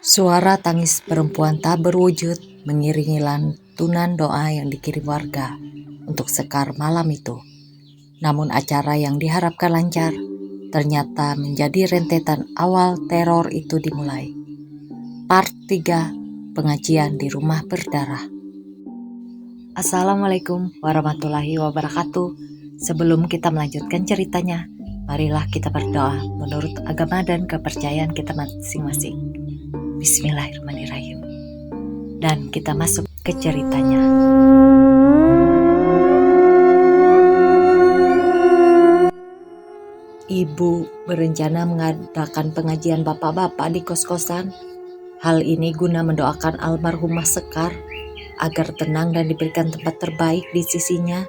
Suara tangis perempuan tak berwujud mengiringi lantunan doa yang dikirim warga untuk Sekar malam itu. Namun acara yang diharapkan lancar ternyata menjadi rentetan awal teror itu dimulai. Part 3, pengajian di rumah berdarah. Assalamualaikum warahmatullahi wabarakatuh. Sebelum kita melanjutkan ceritanya, marilah kita berdoa menurut agama dan kepercayaan kita masing-masing. Bismillahirrahmanirrahim. Dan kita masuk ke ceritanya. Ibu berencana mengadakan pengajian bapak-bapak di kos-kosan. Hal ini guna mendoakan almarhumah Sekar agar tenang dan diberikan tempat terbaik di sisinya.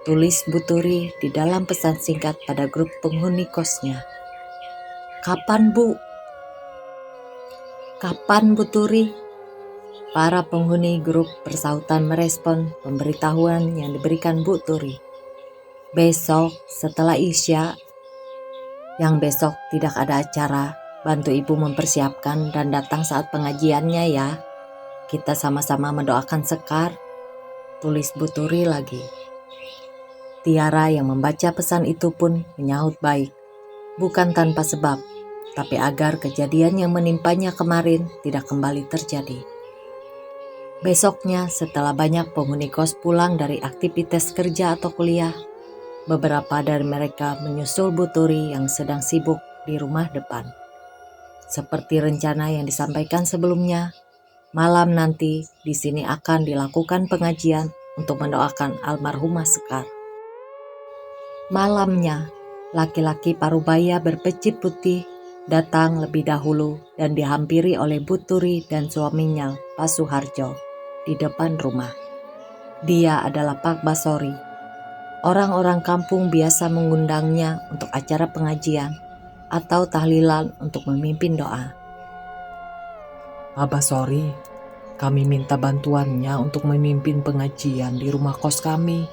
Tulis Bu Turi di dalam pesan singkat pada grup penghuni kosnya. Kapan Bu? Kapan Bu Turi? Para penghuni grup bersautan merespon pemberitahuan yang diberikan Bu Turi. Besok setelah Isya, yang besok tidak ada acara, bantu Ibu mempersiapkan dan datang saat pengajiannya ya. Kita sama-sama mendoakan Sekar, tulis Bu Turi lagi. Tiara yang membaca pesan itu pun menyahut baik, bukan tanpa sebab, tapi agar kejadian yang menimpanya kemarin tidak kembali terjadi. Besoknya setelah banyak penghuni kos pulang dari aktivitas kerja atau kuliah, beberapa dari mereka menyusul Bu Turi yang sedang sibuk di rumah depan. Seperti rencana yang disampaikan sebelumnya, malam nanti di sini akan dilakukan pengajian untuk mendoakan almarhumah Sekar. Malamnya, laki-laki parubaya berpeci putih datang lebih dahulu dan dihampiri oleh Bu Turi dan suaminya, Pak Suharjo, di depan rumah. Dia adalah Pak Basori. Orang-orang kampung biasa mengundangnya untuk acara pengajian atau tahlilan untuk memimpin doa. Pak Basori, kami minta bantuannya untuk memimpin pengajian di rumah kos kami,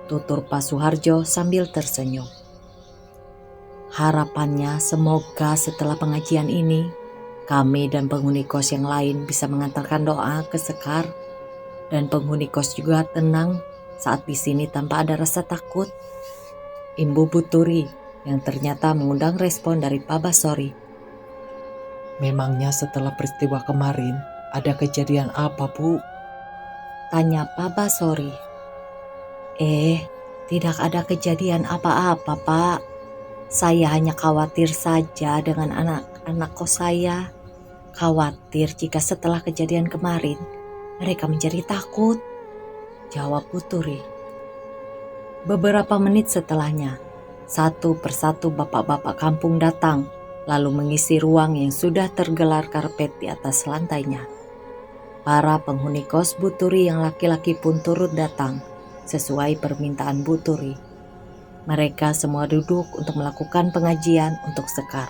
tutur Pak Suharjo sambil tersenyum. Harapannya semoga setelah pengajian ini, kami dan penghuni kos yang lain bisa mengantarkan doa ke Sekar dan penghuni kos juga tenang saat di sini tanpa ada rasa takut. Imbu Bu Turi yang ternyata mengundang respon dari Pak Basori. Memangnya setelah peristiwa kemarin ada kejadian apa, Bu? Tanya Pak Basori. Tidak ada kejadian apa-apa, Pak. Saya hanya khawatir saja dengan anak-anak kos saya. Khawatir jika setelah kejadian kemarin mereka menjadi takut, jawab Bu Turi. Beberapa menit setelahnya, satu persatu bapak-bapak kampung datang, lalu mengisi ruang yang sudah tergelar karpet di atas lantainya. Para penghuni kos Bu Turi yang laki-laki pun turut datang, sesuai permintaan Bu Turi. Mereka semua duduk untuk melakukan pengajian untuk Sekar.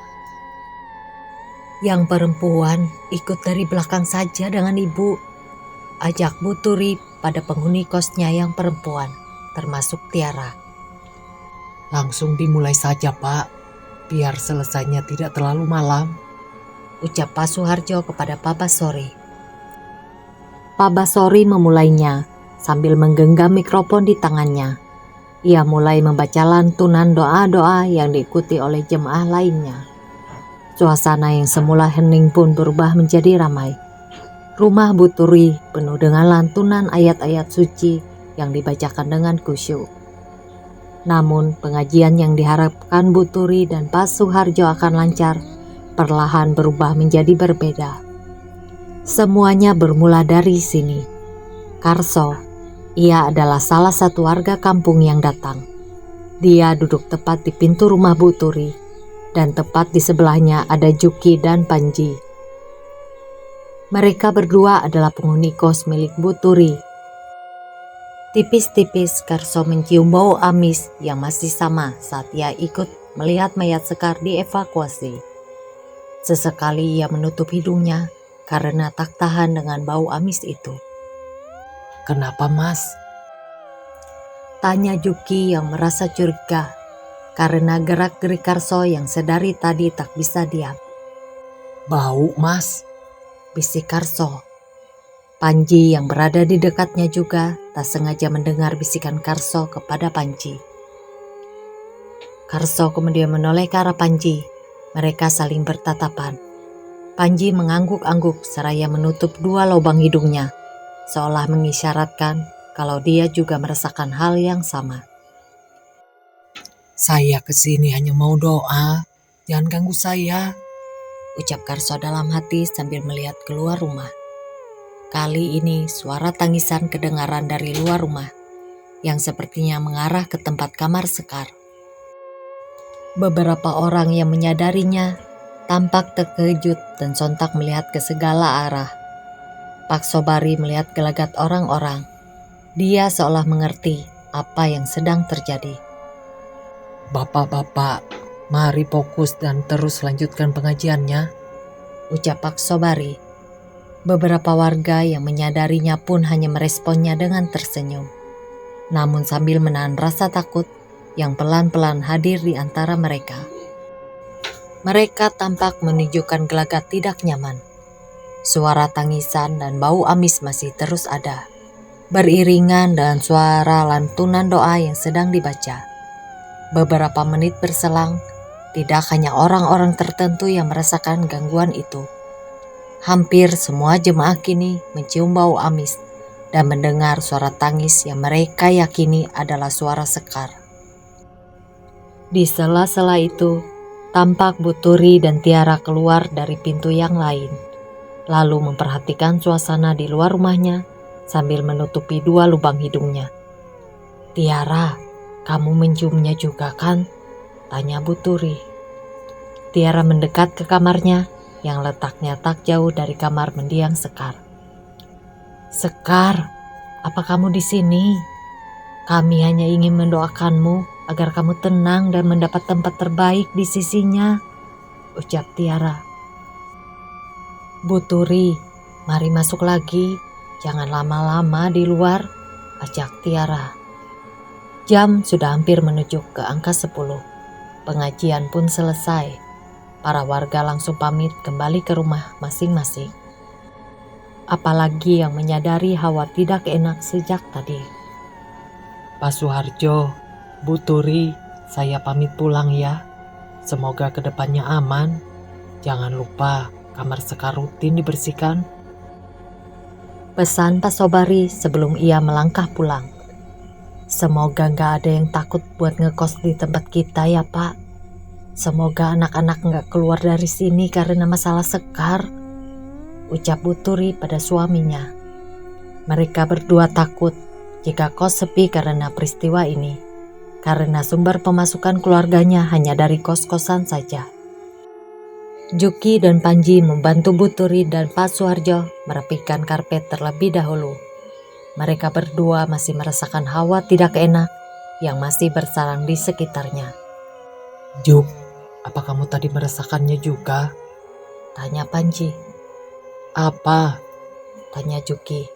Yang perempuan ikut dari belakang saja dengan ibu, ajak Bu Turi pada penghuni kosnya yang perempuan, termasuk Tiara. Langsung dimulai saja, Pak, biar selesainya tidak terlalu malam, ucap Pak Suharjo kepada Pak Basori. Pak Basori memulainya sambil menggenggam mikrofon di tangannya. Ia mulai membaca lantunan doa-doa yang diikuti oleh jemaah lainnya. Suasana yang semula hening pun berubah menjadi ramai. Rumah Bu Turi penuh dengan lantunan ayat-ayat suci yang dibacakan dengan khusyuk. Namun pengajian yang diharapkan Bu Turi dan Pak Suharjo akan lancar, perlahan berubah menjadi berbeda. Semuanya bermula dari sini. Karso, ia adalah salah satu warga kampung yang datang. Dia duduk tepat di pintu rumah Bu Turi, dan tepat di sebelahnya ada Juki dan Panji. Mereka berdua adalah penghuni kos milik Bu Turi. Tipis-tipis Karso mencium bau amis yang masih sama saat ia ikut melihat mayat Sekar dievakuasi. Sesekali ia menutup hidungnya karena tak tahan dengan bau amis itu. Kenapa, Mas? Tanya Juki yang merasa curiga karena gerak-gerik Karso yang sedari tadi tak bisa diam. Bau, Mas. bisik Karso. Panji yang berada di dekatnya juga tak sengaja mendengar bisikan Karso kepada Panji. Karso kemudian menoleh ke arah Panji. Mereka saling bertatapan. Panji mengangguk-angguk seraya menutup dua lubang hidungnya, seolah mengisyaratkan kalau dia juga merasakan hal yang sama. Saya kesini hanya mau doa, jangan ganggu saya. Ucap Karso dalam hati sambil melihat keluar rumah. Kali ini suara tangisan kedengaran dari luar rumah, yang sepertinya mengarah ke tempat kamar Sekar. Beberapa orang yang menyadarinya tampak terkejut dan sontak melihat ke segala arah. Pak Sobari melihat gelagat orang-orang. Dia seolah mengerti apa yang sedang terjadi. Bapak-bapak, mari fokus dan terus lanjutkan pengajiannya, ucap Pak Sobari. Beberapa warga yang menyadarinya pun hanya meresponnya dengan tersenyum. Namun sambil menahan rasa takut yang pelan-pelan hadir di antara mereka. Mereka tampak menunjukkan gelagat tidak nyaman. Suara tangisan dan bau amis masih terus ada, beriringan dengan suara lantunan doa yang sedang dibaca. Beberapa menit berselang, tidak hanya orang-orang tertentu yang merasakan gangguan itu. Hampir semua jemaah kini mencium bau amis dan mendengar suara tangis yang mereka yakini adalah suara Sekar. Di sela-sela itu, tampak Bu Turi dan Tiara keluar dari pintu yang lain, lalu memperhatikan suasana di luar rumahnya sambil menutupi dua lubang hidungnya. "Tiara, kamu menciumnya juga kan?" tanya Bu Turi. Tiara mendekat ke kamarnya yang letaknya tak jauh dari kamar mendiang Sekar. "Sekar, apa kamu di sini? Kami hanya ingin mendoakanmu agar kamu tenang dan mendapat tempat terbaik di sisinya," ucap Tiara. "Bu Turi, mari masuk lagi. Jangan lama-lama di luar," ajak Tiara. Jam sudah hampir menuju ke angka 10. Pengajian pun selesai. Para warga langsung pamit kembali ke rumah masing-masing. Apalagi yang menyadari hawa tidak enak sejak tadi. Pak Suharjo, Bu Turi, saya pamit pulang ya. Semoga kedepannya aman. Jangan lupa kamar Sekar rutin dibersihkan. Pesan Pak Sobari sebelum ia melangkah pulang. "Semoga gak ada yang takut buat ngekos di tempat kita ya Pak. Semoga anak-anak gak keluar dari sini karena masalah Sekar," ucap Bu Turi pada suaminya. Mereka berdua takut jika kos sepi karena peristiwa ini, karena sumber pemasukan keluarganya hanya dari kos-kosan saja. Juki dan Panji membantu Bu Turi dan Pak Suharjo merapikan karpet terlebih dahulu. Mereka berdua masih merasakan hawa tidak enak yang masih bersarang di sekitarnya. Juk, apa kamu tadi merasakannya juga? Tanya Panji. Apa? Tanya Juki.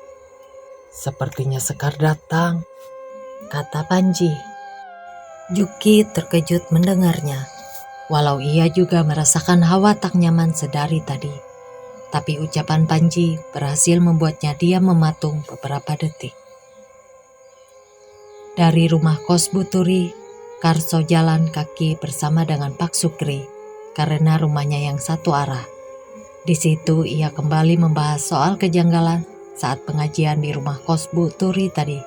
Sepertinya Sekar datang, kata Panji. Juki terkejut mendengarnya, walau ia juga merasakan hawa tak nyaman sedari tadi. Tapi ucapan Panji berhasil membuatnya diam mematung beberapa detik. Dari rumah kos Bu Turi, Karso jalan kaki bersama dengan Pak Sukri karena rumahnya yang satu arah. Di situ ia kembali membahas soal kejanggalan saat pengajian di rumah kos Bu Turi tadi.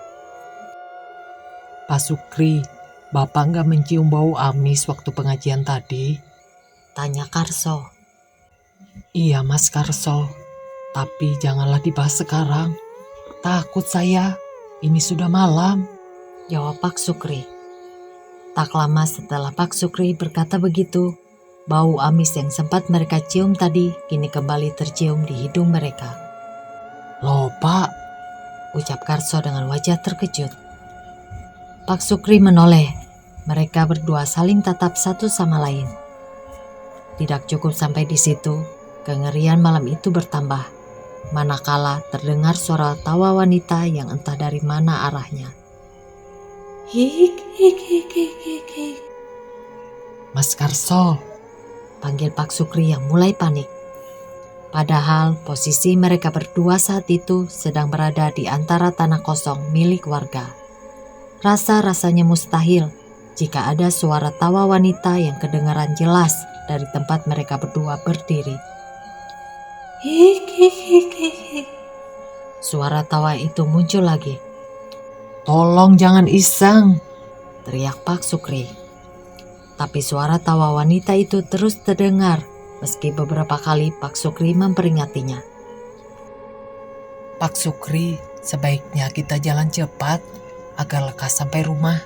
Pak Sukri, Bapak nggak mencium bau amis waktu pengajian tadi? Tanya Karso. Iya Mas Karso, tapi janganlah dibahas sekarang. Takut saya, ini sudah malam, jawab Pak Sukri. Tak lama setelah Pak Sukri berkata begitu, bau amis yang sempat mereka cium tadi kini kembali tercium di hidung mereka. Loh Pak, ucap Karso dengan wajah terkejut. Pak Sukri menoleh, mereka berdua saling tatap satu sama lain. Tidak cukup sampai di situ, kengerian malam itu bertambah, manakala terdengar suara tawa wanita yang entah dari mana arahnya. "Hik, hik, hik, hik, hik, hik." Mas Karso, panggil Pak Sukri yang mulai panik. Padahal posisi mereka berdua saat itu sedang berada di antara tanah kosong milik warga. Rasa-rasanya mustahil jika ada suara tawa wanita yang kedengaran jelas dari tempat mereka berdua berdiri. Hik, hik, hik, hik, hik. Suara tawa itu muncul lagi. Tolong jangan iseng, teriak Pak Sukri. Tapi suara tawa wanita itu terus terdengar meski beberapa kali Pak Sukri memperingatinya. Pak Sukri, sebaiknya kita jalan cepat agar lekas sampai rumah.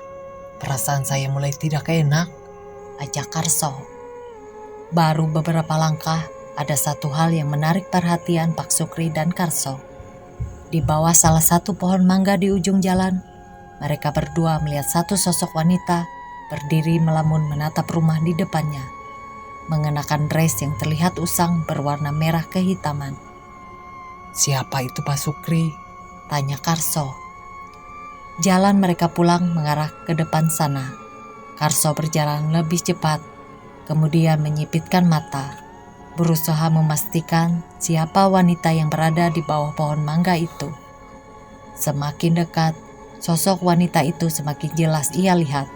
Perasaan saya mulai tidak enak, ajak Karso. Baru beberapa langkah, ada satu hal yang menarik perhatian Pak Sukri dan Karso. Di bawah salah satu pohon mangga di ujung jalan, mereka berdua melihat satu sosok wanita berdiri melamun menatap rumah di depannya, mengenakan dress yang terlihat usang berwarna merah kehitaman. Siapa itu Pak Sukri? Tanya Karso. Jalan mereka pulang mengarah ke depan sana. Karso berjalan lebih cepat, kemudian menyipitkan mata, berusaha memastikan siapa wanita yang berada di bawah pohon mangga itu. Semakin dekat, sosok wanita itu semakin jelas ia lihat.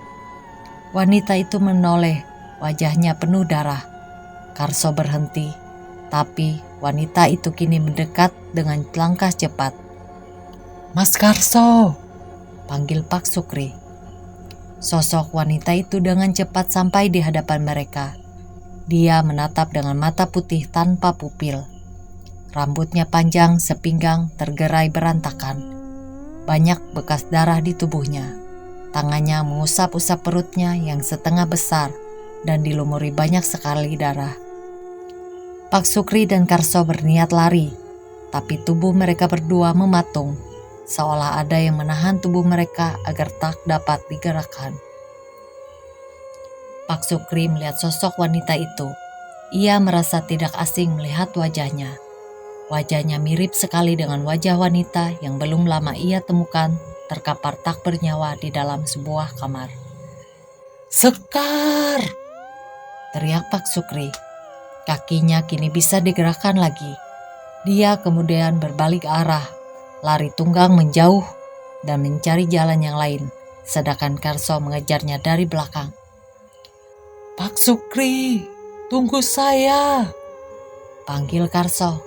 Wanita itu menoleh, wajahnya penuh darah. Karso berhenti, tapi wanita itu kini mendekat dengan langkah cepat. Mas Karso, panggil Pak Sukri. Sosok wanita itu dengan cepat sampai di hadapan mereka. Dia menatap dengan mata putih tanpa pupil. Rambutnya panjang sepinggang tergerai berantakan. Banyak bekas darah di tubuhnya. Tangannya mengusap-usap perutnya yang setengah besar dan dilumuri banyak sekali darah. Pak Sukri dan Karso berniat lari, tapi tubuh mereka berdua mematung, seolah ada yang menahan tubuh mereka agar tak dapat digerakkan. Pak Sukri melihat sosok wanita itu. Ia merasa tidak asing melihat wajahnya. Wajahnya mirip sekali dengan wajah wanita yang belum lama ia temukan terkapar tak bernyawa di dalam sebuah kamar. Sekar! Teriak Pak Sukri. Kakinya kini bisa digerakkan lagi. Dia kemudian berbalik arah, lari tunggang menjauh dan mencari jalan yang lain, sedangkan Karso mengejarnya dari belakang. Pak Sukri, tunggu saya, panggil Karso.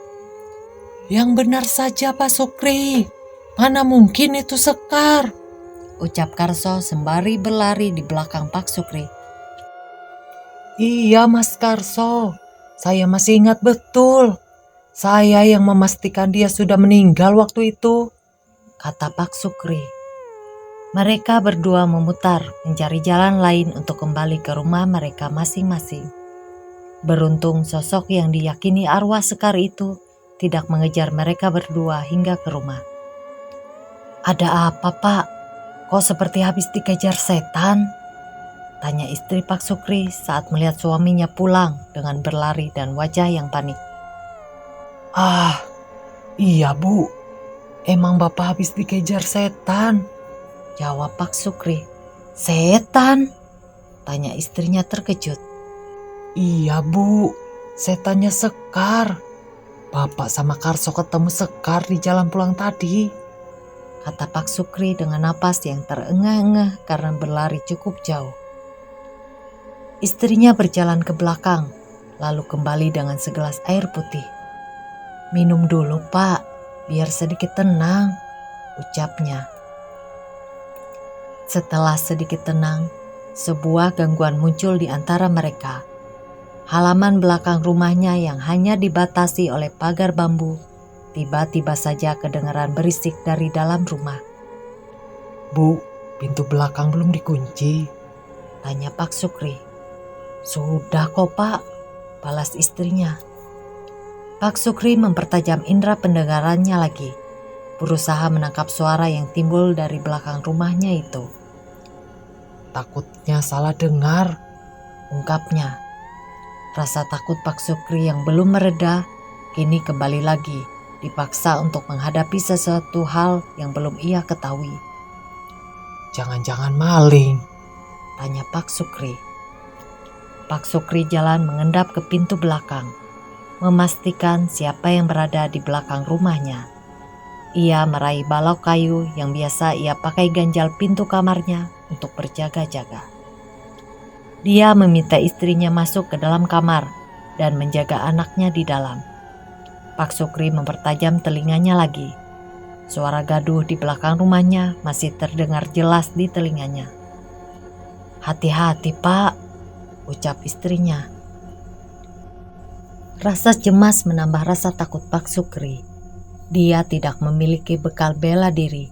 Yang benar saja Pak Sukri. Mana mungkin itu Sekar, ucap Karso sembari berlari di belakang Pak Sukri. Iya Mas Karso, saya masih ingat betul. Saya yang memastikan dia sudah meninggal waktu itu, kata Pak Sukri. Mereka berdua memutar mencari jalan lain untuk kembali ke rumah mereka masing-masing. Beruntung sosok yang diyakini arwah Sekar itu tidak mengejar mereka berdua hingga ke rumah. Ada apa Pak? Kok seperti habis dikejar setan? Tanya istri Pak Sukri saat melihat suaminya pulang dengan berlari dan wajah yang panik. Ah, iya Bu, emang Bapak habis dikejar setan, jawab Pak Sukri. Setan? Tanya istrinya terkejut. Iya Bu, setannya Sekar. Bapak sama Karso ketemu Sekar di jalan pulang tadi, kata Pak Sukri dengan napas yang terengah-engah karena berlari cukup jauh. Istrinya berjalan ke belakang, lalu kembali dengan segelas air putih. Minum dulu Pak, biar sedikit tenang, ucapnya. Setelah sedikit tenang, sebuah gangguan muncul di antara mereka. Halaman belakang rumahnya yang hanya dibatasi oleh pagar bambu, tiba-tiba saja kedengaran berisik dari dalam rumah. Bu, pintu belakang belum dikunci, tanya Pak Sukri. Sudah kok Pak, balas istrinya. Pak Sukri mempertajam indera pendengarannya lagi, berusaha menangkap suara yang timbul dari belakang rumahnya itu. Takutnya salah dengar, ungkapnya. Rasa takut Pak Sukri yang belum mereda kini kembali lagi, dipaksa untuk menghadapi sesuatu hal yang belum ia ketahui. Jangan-jangan maling, tanya Pak Sukri. Pak Sukri jalan mengendap ke pintu belakang. memastikan siapa yang berada di belakang rumahnya. Ia meraih balok kayu yang biasa ia pakai ganjal pintu kamarnya untuk berjaga-jaga. Dia meminta istrinya masuk ke dalam kamar dan menjaga anaknya di dalam. Pak Sukri mempertajam telinganya lagi. Suara gaduh di belakang rumahnya masih terdengar jelas di telinganya. "Hati-hati, Pak," ucap istrinya. Rasa cemas menambah rasa takut Pak Sukri. Dia tidak memiliki bekal bela diri.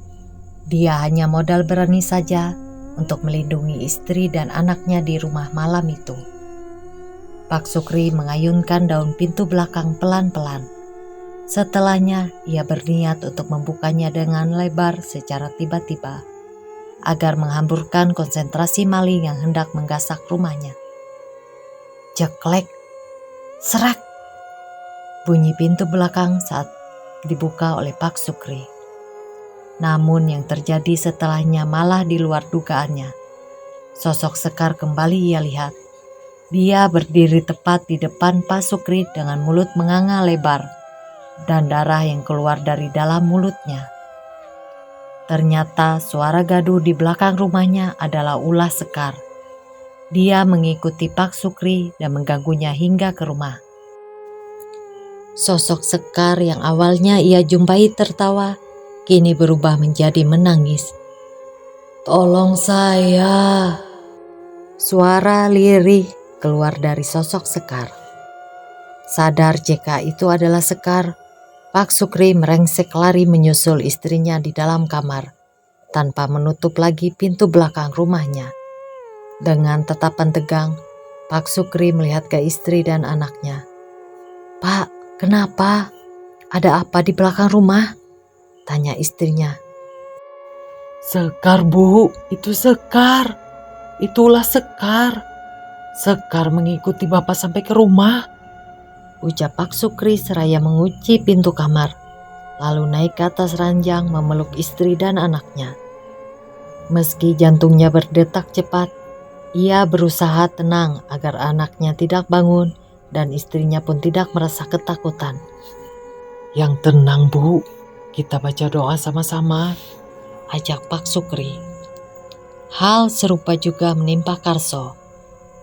Dia hanya modal berani saja untuk melindungi istri dan anaknya di rumah malam itu. Pak Sukri mengayunkan daun pintu belakang pelan-pelan. Setelahnya, ia berniat untuk membukanya dengan lebar secara tiba-tiba, agar menghamburkan konsentrasi maling yang hendak menggasak rumahnya. Jeklek, serak, bunyi pintu belakang saat dibuka oleh Pak Sukri. Namun yang terjadi setelahnya malah di luar dugaannya. Sosok Sekar kembali ia lihat. Dia berdiri tepat di depan Pak Sukri dengan mulut menganga lebar dan darah yang keluar dari dalam mulutnya. Ternyata suara gaduh di belakang rumahnya adalah ulah Sekar. Dia mengikuti Pak Sukri dan mengganggunya hingga ke rumah. Sosok Sekar yang awalnya ia jumpai tertawa, kini berubah menjadi menangis. "Tolong saya!" Suara lirih keluar dari sosok Sekar. Sadar jika itu adalah Sekar, Pak Sukri merengsek lari menyusul istrinya di dalam kamar, tanpa menutup lagi pintu belakang rumahnya. Dengan tatapan tegang, Pak Sukri melihat ke istri dan anaknya. "Pak, kenapa? Ada apa di belakang rumah?" tanya istrinya. Sekar, Bu, itu Sekar. Itulah Sekar. Sekar mengikuti Bapak sampai ke rumah, ucap Pak Sukri seraya mengunci pintu kamar, lalu naik ke atas ranjang memeluk istri dan anaknya. Meski jantungnya berdetak cepat, ia berusaha tenang agar anaknya tidak bangun dan istrinya pun tidak merasa ketakutan. "Yang tenang, Bu. Kita baca doa sama-sama," ajak Pak Sukri. Hal serupa juga menimpa Karso.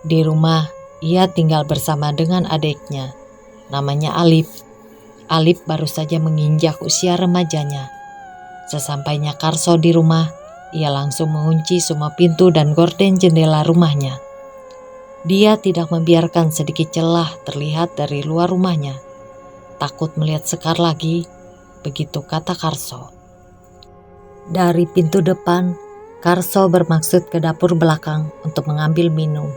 Di rumah, ia tinggal bersama dengan adiknya, namanya Alip. Alip baru saja menginjak usia remajanya. Sesampainya Karso di rumah, ia langsung mengunci semua pintu dan gorden jendela rumahnya. Dia tidak membiarkan sedikit celah terlihat dari luar rumahnya. Takut melihat Sekar lagi, begitu kata Karso. Dari pintu depan, Karso bermaksud ke dapur belakang untuk mengambil minum.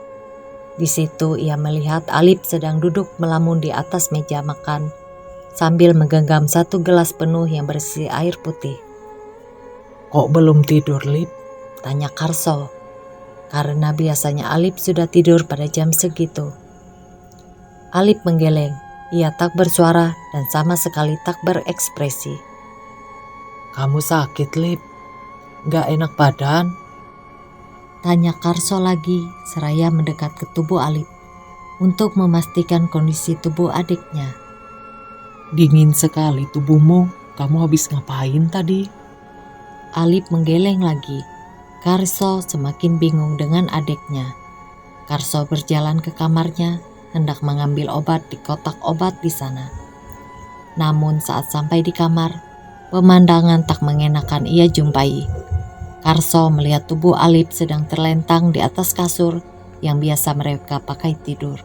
Di situ ia melihat Alip sedang duduk melamun di atas meja makan sambil menggenggam satu gelas penuh yang berisi air putih. "Kok belum tidur, Lip?" tanya Karso, karena biasanya Alip sudah tidur pada jam segitu. Alip menggeleng, ia tak bersuara dan sama sekali tak berekspresi. "Kamu sakit, Lip? Gak enak badan?" tanya Karso lagi seraya mendekat ke tubuh Alip untuk memastikan kondisi tubuh adiknya. "Dingin sekali tubuhmu. Kamu habis ngapain tadi?" Alip menggeleng lagi. Karso semakin bingung dengan adiknya. Karso berjalan ke kamarnya, hendak mengambil obat di kotak obat di sana. Namun saat sampai di kamar, pemandangan tak mengenakan ia jumpai. Karso melihat tubuh Alip sedang terlentang di atas kasur yang biasa mereka pakai tidur.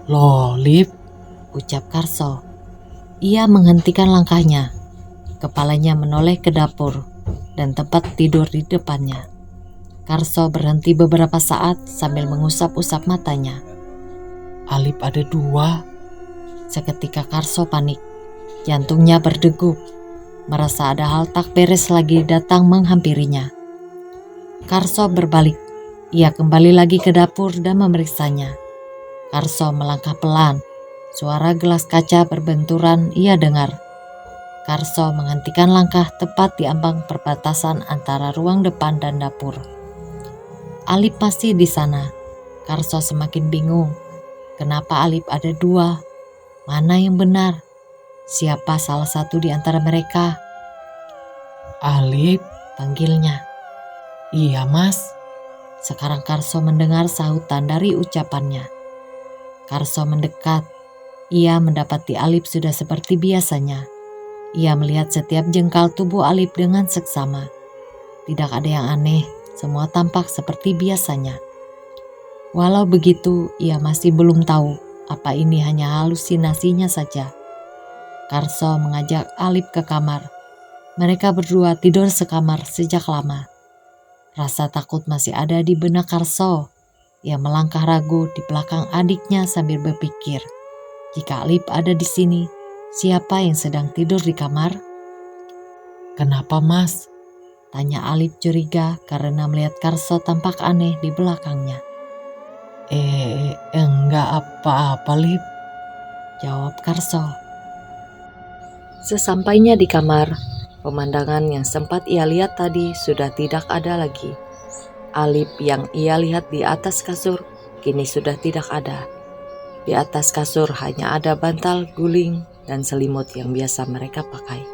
"Loh, Lip?" ucap Karso. Ia menghentikan langkahnya. Kepalanya menoleh ke dapur dan tempat tidur di depannya. Karso berhenti beberapa saat sambil mengusap-usap matanya. "Alip ada dua." Seketika Karso panik. Jantungnya berdegup. Merasa ada hal tak beres lagi datang menghampirinya. Karso berbalik. Ia kembali lagi ke dapur dan memeriksanya. Karso melangkah pelan. Suara gelas kaca berbenturan ia dengar. Karso menghentikan langkah tepat di ambang perbatasan antara ruang depan dan dapur. Alip masih di sana. Karso semakin bingung. Kenapa Alip ada dua? Mana yang benar? Siapa salah satu di antara mereka? Alip, Panggilnya. iya mas. Sekarang Karso mendengar sahutan dari ucapannya. Karso mendekat. Ia mendapati Alip sudah seperti biasanya. Ia melihat setiap jengkal tubuh Alip dengan seksama. Tidak ada yang aneh, semua tampak seperti biasanya. Walau begitu, ia masih belum tahu apa ini hanya halusinasinya saja. Karso mengajak Alip ke kamar. Mereka berdua tidur sekamar sejak lama. Rasa takut masih ada di benak Karso. Ia melangkah ragu di belakang adiknya sambil berpikir, jika Alip ada di sini, siapa yang sedang tidur di kamar? Kenapa mas? Tanya Alip curiga karena melihat Karso tampak aneh di belakangnya. Enggak apa-apa Lip. Jawab Karso. Sesampainya di kamar, pemandangan yang sempat ia lihat tadi sudah tidak ada lagi. Alip yang ia lihat di atas kasur kini sudah tidak ada. Di atas kasur hanya ada bantal, guling, dan selimut yang biasa mereka pakai.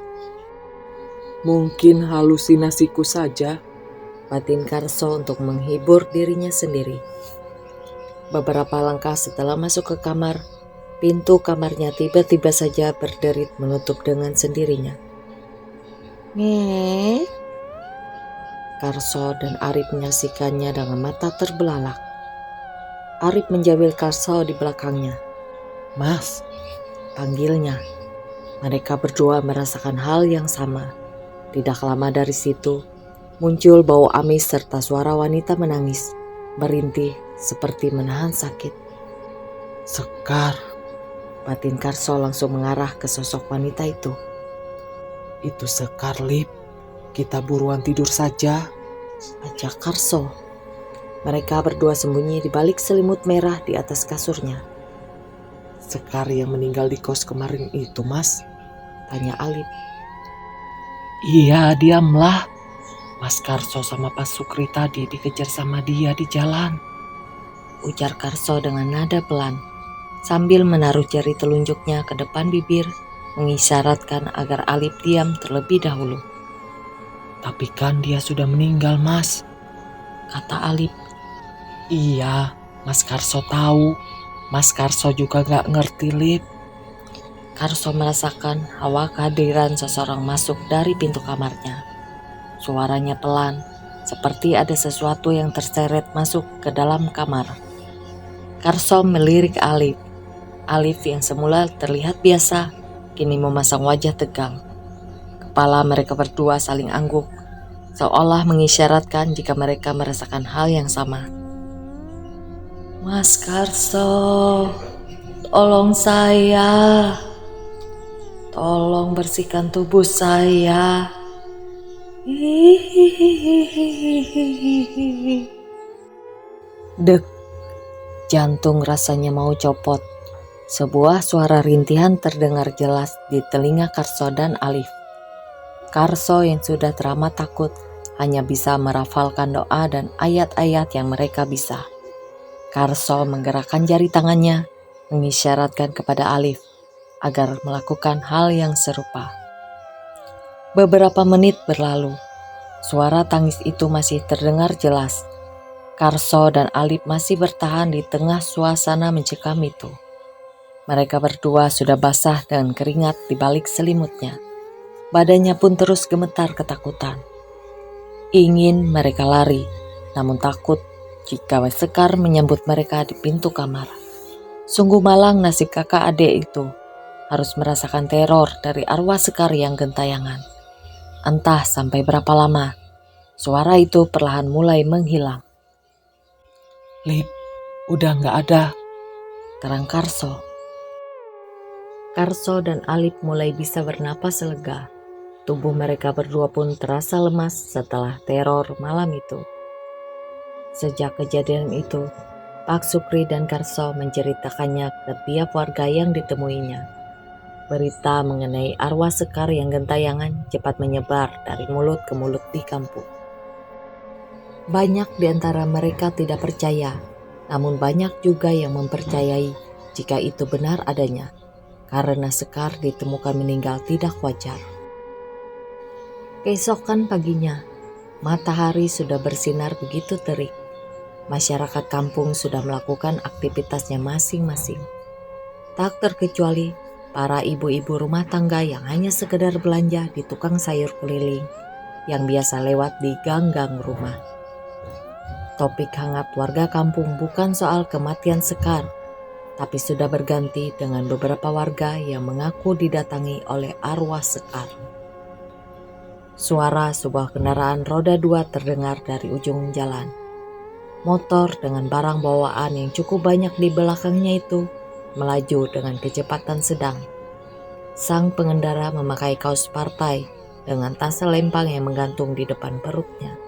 Mungkin halusinasiku saja. Batin Karso untuk menghibur dirinya sendiri. Beberapa langkah setelah masuk ke kamar, pintu kamarnya tiba-tiba saja berderit menutup dengan sendirinya. Ngek. Karso dan Arif menyaksikannya dengan mata terbelalak. Arif menjambil Karso di belakangnya. Mas, Panggilnya. Mereka berdua merasakan hal yang sama. Tidak lama dari situ, muncul bau amis serta suara wanita menangis, merintih seperti menahan sakit. Sekar, Batin Karso langsung mengarah ke sosok wanita itu. itu Sekar Lip. Kita buruan tidur saja. Ajak Karso. Mereka berdua sembunyi di balik selimut merah di atas kasurnya. Sekar yang meninggal di kos kemarin itu mas? Tanya Alip. Iya, diamlah. Mas Karso sama Pak Sukri tadi dikejar sama dia di jalan. Ujar Karso dengan nada pelan, sambil menaruh jari telunjuknya ke depan bibir, mengisyaratkan agar Alip diam terlebih dahulu. Tapi kan dia sudah meninggal mas. Kata Alip. Iya, Mas Karso tahu. Mas Karso juga gak ngerti Lip. Karso merasakan hawa kehadiran seseorang masuk dari pintu kamarnya. Suaranya pelan, seperti ada sesuatu yang terseret masuk ke dalam kamar. Karso melirik Alif. Alif yang semula terlihat biasa, kini memasang wajah tegang. Kepala mereka berdua saling angguk, seolah mengisyaratkan jika mereka merasakan hal yang sama. Mas Karso, tolong saya. Tolong bersihkan tubuh saya. Dek, jantung rasanya mau copot. Sebuah suara rintihan terdengar jelas di telinga Karso dan Alif. Karso yang sudah teramat takut hanya bisa merafalkan doa dan ayat-ayat yang mereka bisa. Karso menggerakkan jari tangannya, mengisyaratkan kepada Alif agar melakukan hal yang serupa. Beberapa menit berlalu, suara tangis itu masih terdengar jelas. Karso dan Alif masih bertahan di tengah suasana mencekam itu. Mereka berdua sudah basah dan keringat di balik selimutnya. Badannya pun terus gemetar ketakutan. Ingin mereka lari, namun takut jika Sekar menyambut mereka di pintu kamar. Sungguh malang nasib kakak adik itu, harus merasakan teror dari arwah Sekar yang gentayangan. Entah sampai berapa lama, suara itu perlahan mulai menghilang. Lip, udah gak ada. Terang Karso. Karso dan Alip mulai bisa bernapas lega. Tubuh mereka berdua pun terasa lemas setelah teror malam itu. Sejak kejadian itu, Pak Sukri dan Karso menceritakannya ke tiap warga yang ditemuinya. Berita mengenai arwah Sekar yang gentayangan cepat menyebar dari mulut ke mulut di kampung. Banyak di antara mereka tidak percaya, namun banyak juga yang mempercayai jika itu benar adanya. karena Sekar ditemukan meninggal tidak wajar. Keesokan paginya, matahari sudah bersinar begitu terik. Masyarakat kampung sudah melakukan aktivitasnya masing-masing. Tak terkecuali para ibu-ibu rumah tangga yang hanya sekedar belanja di tukang sayur keliling yang biasa lewat di gang-gang rumah. Topik hangat warga kampung bukan soal kematian Sekar, tapi sudah berganti dengan beberapa warga yang mengaku didatangi oleh arwah Sekar. Suara sebuah kendaraan roda 2 terdengar dari ujung jalan. Motor dengan barang bawaan yang cukup banyak di belakangnya itu melaju dengan kecepatan sedang. Sang pengendara memakai kaos partai dengan tas selempang yang menggantung di depan perutnya.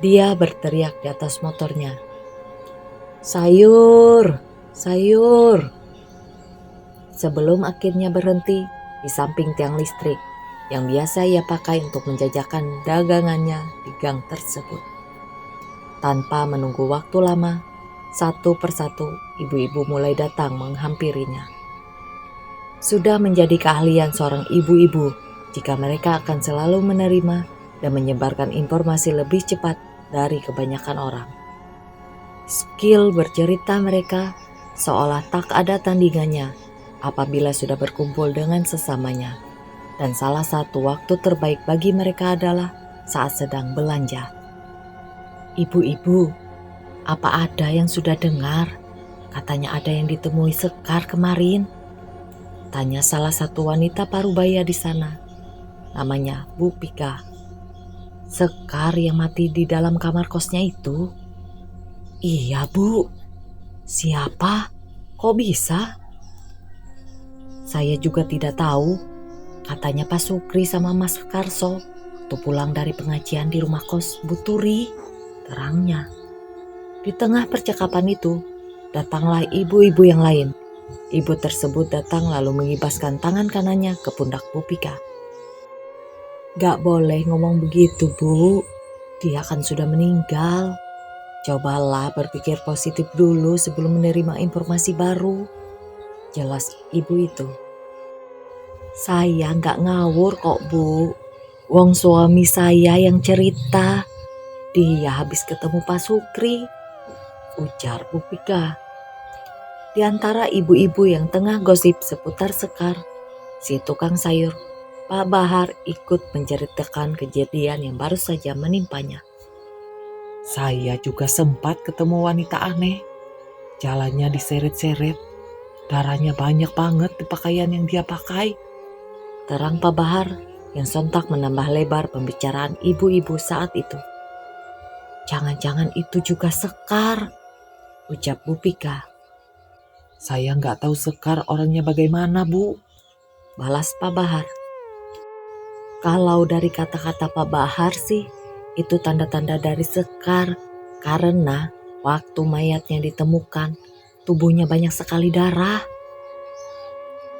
Dia berteriak di atas motornya, "Sayur, sayur!" Sebelum akhirnya berhenti di samping tiang listrik yang biasa ia pakai untuk menjajakan dagangannya di gang tersebut. Tanpa menunggu waktu lama, satu persatu ibu-ibu mulai datang menghampirinya. Sudah menjadi keahlian seorang ibu-ibu jika mereka akan selalu menerima dan menyebarkan informasi lebih cepat dari kebanyakan orang. Skill bercerita mereka seolah tak ada tandingannya apabila sudah berkumpul dengan sesamanya. Dan salah satu waktu terbaik bagi mereka adalah saat sedang belanja. "Ibu-ibu, apa ada yang sudah dengar? Katanya ada yang ditemui Sekar kemarin," tanya salah satu wanita parubaya di sana. Namanya Bu Pika. "Sekar yang mati di dalam kamar kosnya itu?" "Iya, Bu." "Siapa? Kok bisa?" "Saya juga tidak tahu. Katanya Pak Sukri sama Mas Karso waktu pulang dari pengajian di rumah kos Bu Turi," terangnya. Di tengah percakapan itu, datanglah ibu-ibu yang lain. Ibu tersebut datang lalu mengibaskan tangan kanannya ke pundak Bu Pika. "Gak boleh ngomong begitu, Bu. Dia kan sudah meninggal. Cobalah berpikir positif dulu sebelum menerima informasi baru," jelas ibu itu. "Saya gak ngawur kok, Bu. Wong suami saya yang cerita. Dia habis ketemu Pak Sukri," ujar Bu Pika. Di antara ibu-ibu yang tengah gosip seputar Sekar, si tukang sayur, Pak Bahar, ikut menceritakan kejadian yang baru saja menimpanya. Saya juga sempat ketemu wanita aneh. Jalannya diseret-seret. Darahnya banyak banget di pakaian yang dia pakai, terang Pak Bahar yang sontak menambah lebar pembicaraan ibu-ibu saat itu. "Jangan-jangan itu juga Sekar," ucap Bu Pika. "Saya nggak tahu Sekar orangnya bagaimana, Bu," balas Pak Bahar. Kalau dari kata-kata Pak Bahar sih, itu tanda-tanda dari Sekar, karena waktu mayatnya ditemukan, tubuhnya banyak sekali darah.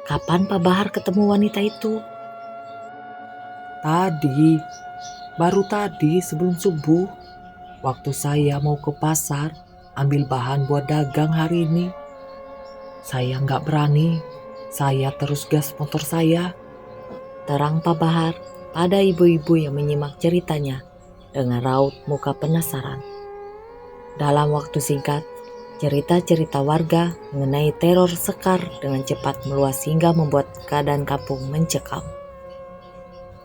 "Kapan Pak Bahar ketemu wanita itu?" Baru tadi sebelum subuh. Waktu saya mau ke pasar, ambil bahan buat dagang hari ini. Saya nggak berani, saya terus gas motor saya," terang Pak Bahar pada ibu-ibu yang menyimak ceritanya dengan raut muka penasaran. Dalam waktu singkat, cerita-cerita warga mengenai teror Sekar dengan cepat meluas hingga membuat keadaan kampung mencekam.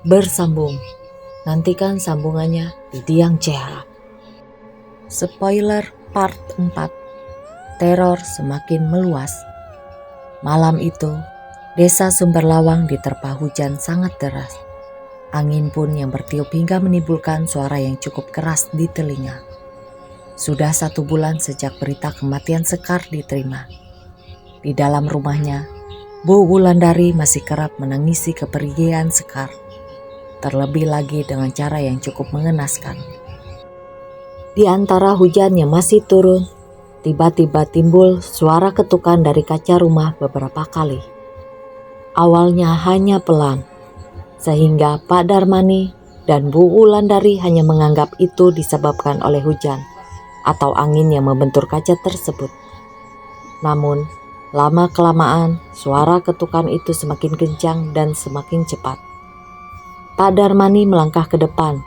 Bersambung, nantikan sambungannya di Diang CH. Spoiler part 4. Teror semakin meluas. Malam itu, desa Sumberlawang diterpa hujan sangat deras. Angin pun yang bertiup hingga menimbulkan suara yang cukup keras di telinga. Sudah 1 bulan sejak berita kematian Sekar diterima. Di dalam rumahnya, Bu Wulandari masih kerap menangisi kepergian Sekar. Terlebih lagi dengan cara yang cukup mengenaskan. Di antara hujan yang masih turun, tiba-tiba timbul suara ketukan dari kaca rumah beberapa kali. Awalnya hanya pelan, sehingga Pak Darmani dan Bu Wulandari hanya menganggap itu disebabkan oleh hujan atau angin yang membentur kaca tersebut. Namun, Lama-kelamaan, suara ketukan itu semakin kencang dan semakin cepat. Pak Darmani melangkah ke depan.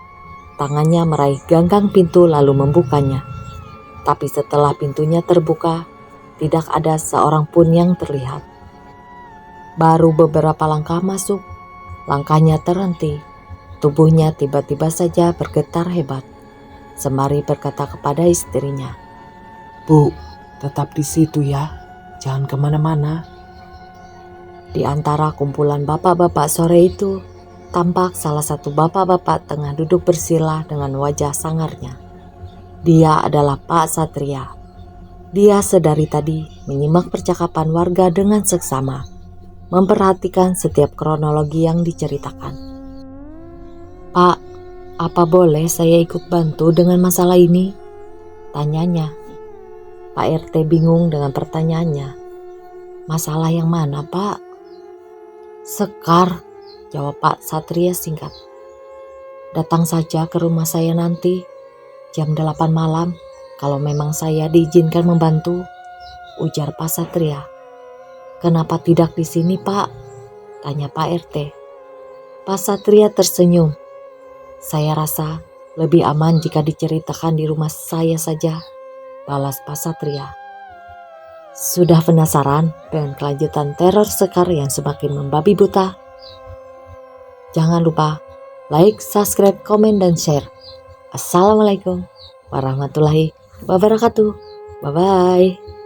Tangannya meraih ganggang pintu lalu membukanya. Tapi setelah pintunya terbuka, tidak ada seorang pun yang terlihat. Baru beberapa langkah masuk, langkahnya terhenti. Tubuhnya tiba-tiba saja bergetar hebat. Sembari berkata kepada istrinya, Bu, tetap di situ ya. Jangan kemana-mana. Di antara kumpulan bapak-bapak sore itu, tampak salah satu bapak-bapak tengah duduk bersila dengan wajah sangarnya. Dia adalah Pak Satria. Dia sedari tadi menyimak percakapan warga dengan seksama, memperhatikan setiap kronologi yang diceritakan. Pak, apa boleh saya ikut bantu dengan masalah ini? Tanyanya. Pak RT bingung dengan pertanyaannya. Masalah yang mana, Pak? Sekar, jawab Pak Satria singkat. Datang saja ke rumah saya nanti, jam 8 malam, kalau memang saya diizinkan membantu, ujar Pak Satria. Kenapa tidak di sini, Pak? Tanya Pak RT. Pak Satria tersenyum. Saya rasa lebih aman jika diceritakan di rumah saya saja, balas Pak Satria. Sudah penasaran dengan kelanjutan teror Sekar yang semakin membabi buta? Jangan lupa like, subscribe, komen, dan share. Assalamualaikum warahmatullahi wabarakatuh. Bye-bye.